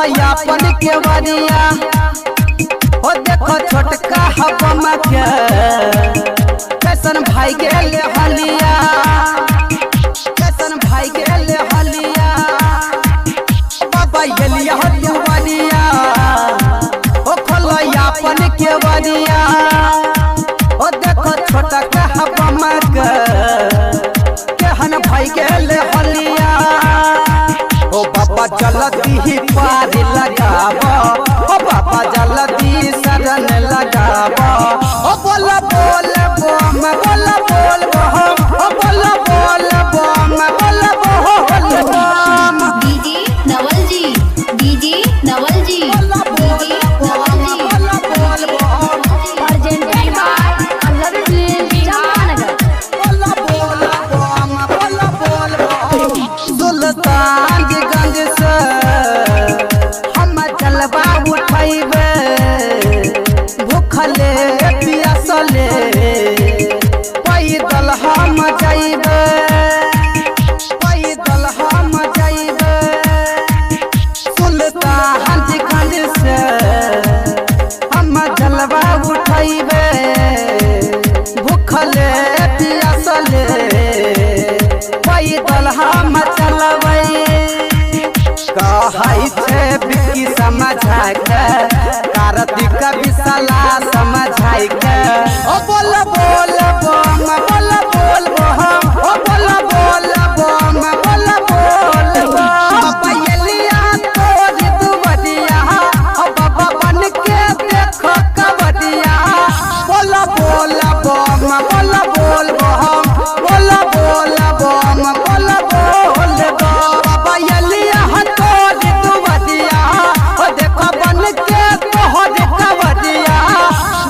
अपन के बनिया ओ देखो छोटका हबम के कैसन भाई गेल हलिया, कैसन भाई गेल हलिया बाबा एलिया बनिया ओ खोलैया अपन के बनिया ओ देखो छोटका हबम के केहन भाई गेल हलिया ओ बाबा जल्दी ही पार लगाबो, ओ बाबा जल्दी शरण लगाबो, ओ बोला बोल बम बोला बोल बम, ओ बोला बोल बम बोला बोल बम। डीजे नवल जी, डीजे नवल जी, डीजे नवल जी प्रेजेंटेड बाय अल्लाह जामनगर। बोला बोल बम बोला बोल बम। सुल्तानगंज से हम जलवा उठैबे भूखले पियासले पैदल हम जइबे, पैदल हम जइबे सुल्तानगंज से हम जलवा उठैबे भूखले पियासले पैदल हम चलबै। कहै छै बिक्की समझा के कार्तिक विशाला समझाई के ओ बोल बोल बम बोल बोल बम, ओ बोल बोल बम बोल बोल बम। पयलिया तोर दुबदिया ओ बाबा बन के देखो कबदिया बोल बोल बम बोल बोल बम, बोल बोल बम बोल बोल बम। पयलिया तोर दुबदिया ओ देखो बन के तोहर कबदिया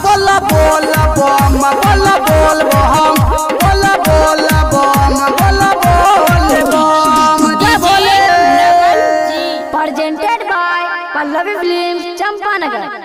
बोल बोल बम बोल बोल बम, बोल बोल बम बोल बोल बम। जय Bhole. Presented by Pallavi film Champanagar.